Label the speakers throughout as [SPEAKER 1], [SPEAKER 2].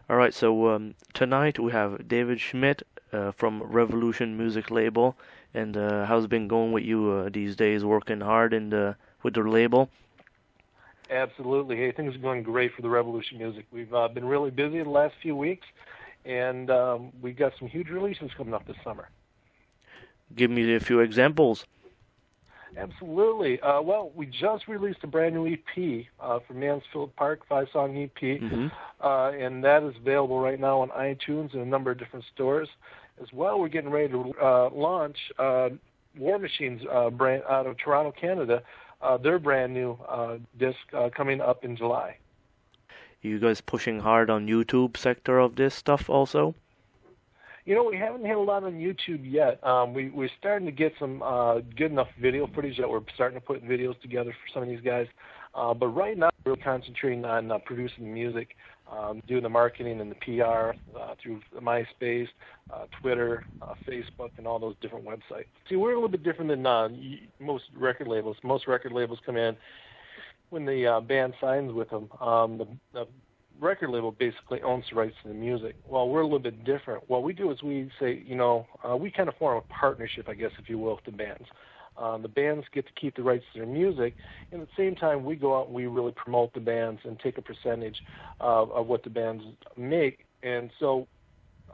[SPEAKER 1] All right, so tonight we have David Schmidt from Revolution Music Label. And how's it been going with you these days, working hard with the label?
[SPEAKER 2] Absolutely. Hey, things are going great for the Revolution Music. We've been really busy the last few weeks, and we've got some huge releases coming up this summer.
[SPEAKER 1] Give me a few examples.
[SPEAKER 2] Absolutely. Well, we just released a brand new EP from Mansfield Park, 5-song EP, and that is available right now on iTunes and a number of different stores. As well, we're getting ready to launch War Machine's brand out of Toronto, Canada, their brand new disc coming up in July.
[SPEAKER 1] You guys pushing hard on YouTube sector of this stuff also?
[SPEAKER 2] You know, we haven't hit a lot on YouTube yet. We're starting to get some good enough video footage that we're starting to put videos together for some of these guys. But right now, we're concentrating on producing the music, doing the marketing and the PR through MySpace, Twitter, Facebook, and all those different websites. See, we're a little bit different than most record labels. Most record labels come in when the band signs with them. The record label basically owns the rights to the music. Well, we're a little bit different. What we do is we say, we kind of form a partnership, I guess, if you will, with the bands. The bands get to keep the rights to their music, and at the same time, we go out and we really promote the bands and take a percentage of what the bands make. And so,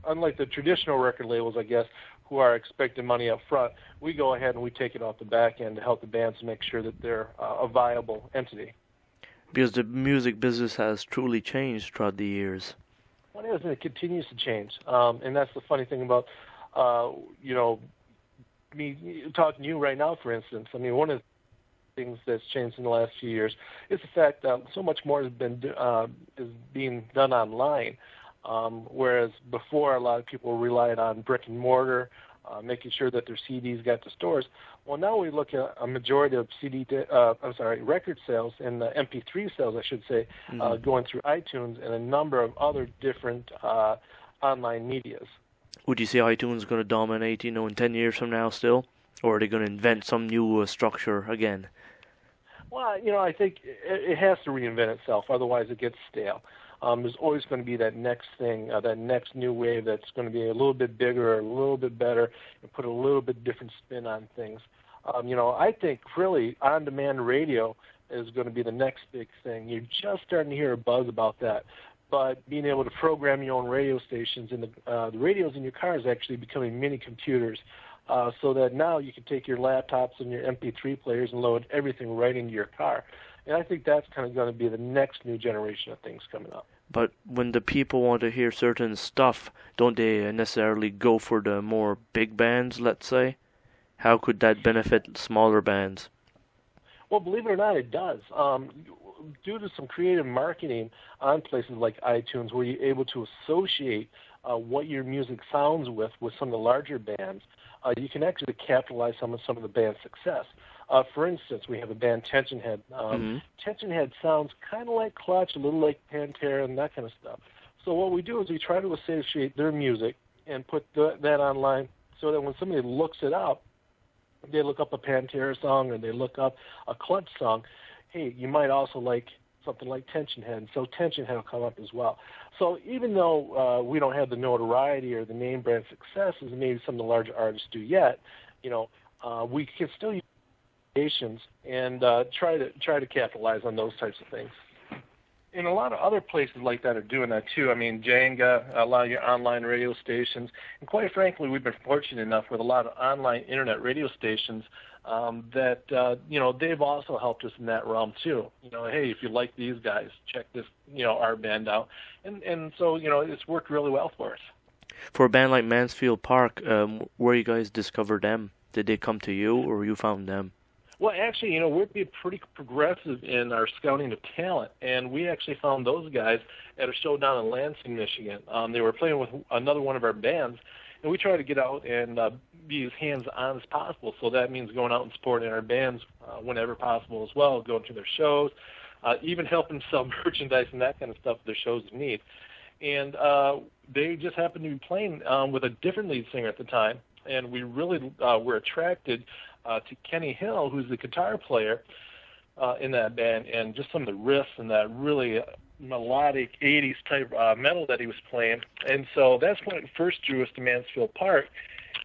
[SPEAKER 2] unlike the traditional record labels, I guess, who are expecting money up front, we go ahead and we take it off the back end to help the bands make sure that they're a viable entity.
[SPEAKER 1] Because the music business has truly changed throughout the years.
[SPEAKER 2] Well, it is, and it continues to change. And that's the funny thing about, me talking to you right now, for instance. I mean, one of the things that's changed in the last few years is the fact that so much more has been is being done online. Whereas before, a lot of people relied on brick and mortar, making sure that their CDs got to stores. Well, now we look at a majority of record sales and MP3 sales, I should say, going through iTunes and a number of other different online medias.
[SPEAKER 1] Would you say iTunes is going to dominate, in 10 years from now still? Or are they going to invent some new structure again?
[SPEAKER 2] Well, I think it has to reinvent itself, otherwise it gets stale. There's always going to be that next thing, that next new wave that's going to be a little bit bigger, a little bit better, and put a little bit different spin on things. I think really on-demand radio is going to be the next big thing. You're just starting to hear a buzz about that. But being able to program your own radio stations, and the radios in your car is actually becoming mini computers, so that now you can take your laptops and your MP3 players and load everything right into your car. And I think that's kind of going to be the next new generation of things coming up.
[SPEAKER 1] But when the people want to hear certain stuff, don't they necessarily go for the more big bands, let's say? How could that benefit smaller bands?
[SPEAKER 2] Well, believe it or not, it does. Due to some creative marketing on places like iTunes, where you're able to associate what your music sounds with some of the larger bands, you can actually capitalize on some of the band's success. For instance, we have a band, Tension Head. Tension Head sounds kind of like Clutch, a little like Pantera, and that kind of stuff. So what we do is we try to associate their music and put that online so that when somebody looks it up, they look up a Pantera song or they look up a Clutch song, hey, you might also like something like Tension Head, and so Tension Head will come up as well. So even though we don't have the notoriety or the name brand success as maybe some of the larger artists do yet, we can still use stations and try to capitalize on those types of things. And a lot of other places like that are doing that too. I mean, Jenga, a lot of your online radio stations, and quite frankly, we've been fortunate enough with a lot of online internet radio stations that they've also helped us in that realm too. Hey, if you like these guys, check this, our band out, and so it's worked really well for us.
[SPEAKER 1] For a band like Mansfield Park, where you guys discovered them? Did they come to you, or you found them?
[SPEAKER 2] Well, actually, we're being pretty progressive in our scouting of talent, and we actually found those guys at a show down in Lansing, Michigan. They were playing with another one of our bands, and we try to get out and be as hands-on as possible. So that means going out and supporting our bands whenever possible as well, going to their shows, even helping sell merchandise and that kind of stuff their shows need. And they just happened to be playing with a different lead singer at the time, and we really were attracted to Kenny Hill, who's the guitar player in that band, and just some of the riffs and that really melodic 80s type metal that he was playing. And so that's when it first drew us to Mansfield Park.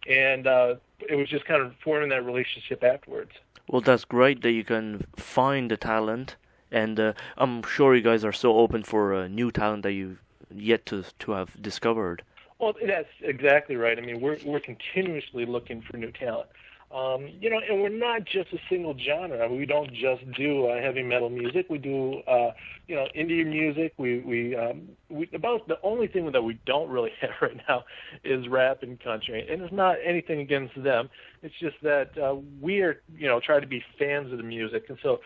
[SPEAKER 2] And it was just kind of forming that relationship afterwards.
[SPEAKER 1] Well, that's great that you can find the talent, and I'm sure you guys are so open for new talent that you've yet to have discovered.
[SPEAKER 2] Well, that's exactly right. I mean, we're continuously looking for new talent. And we're not just a single genre. I mean, we don't just do heavy metal music. We do, indie music. We about the only thing that we don't really have right now is rap and country. And it's not anything against them. It's just that we are, try to be fans of the music. And so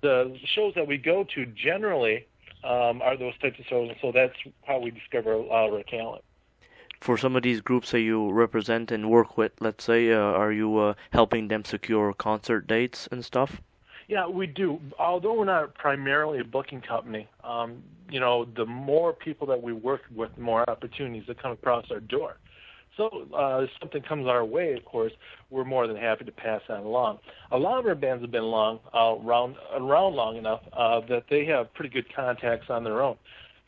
[SPEAKER 2] the shows that we go to generally are those types of shows. And so that's how we discover a lot of our talent.
[SPEAKER 1] For some of these groups that you represent and work with, let's say, are you helping them secure concert dates and stuff?
[SPEAKER 2] Yeah, we do. Although we're not primarily a booking company, the more people that we work with, the more opportunities that come across our door. So if something comes our way, of course, we're more than happy to pass that along. A lot of our bands have been around long enough that they have pretty good contacts on their own.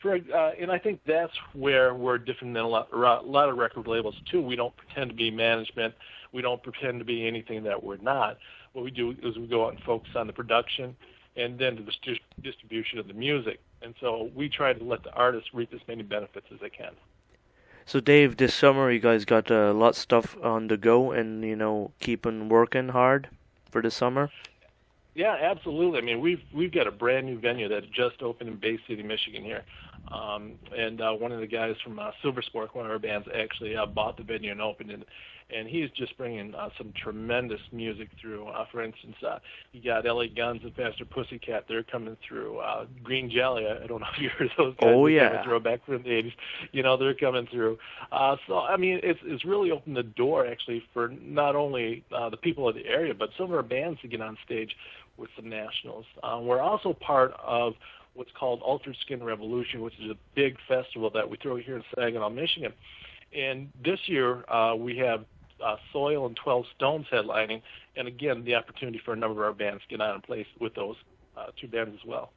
[SPEAKER 2] And I think that's where we're different than a lot of record labels, too. We don't pretend to be management. We don't pretend to be anything that we're not. What we do is we go out and focus on the production and then the distribution of the music. And so we try to let the artists reap as many benefits as they can.
[SPEAKER 1] So, Dave, this summer you guys got a lot of stuff on the go and, keeping working hard for the summer?
[SPEAKER 2] Yeah, absolutely. I mean, we've got a brand new venue that just opened in Bay City, Michigan here, and one of the guys from Silver Sport, one of our bands, actually bought the venue and opened it, and he's just bringing some tremendous music through. For instance, you got LA Guns and Faster Pussycat. They're coming through. Green Jelly. I don't know if you heard of those guys.
[SPEAKER 1] Oh
[SPEAKER 2] yeah,
[SPEAKER 1] yeah.
[SPEAKER 2] Throwback from the '80s. They're coming through. So I mean, it's really opened the door actually for not only the people of the area, but some of our bands to get on stage with some nationals. We're also part of what's called Altered Skin Revolution, which is a big festival that we throw here in Saginaw, Michigan. And this year we have Soil and 12 Stones headlining, and again, the opportunity for a number of our bands to get on and play with those two bands as well.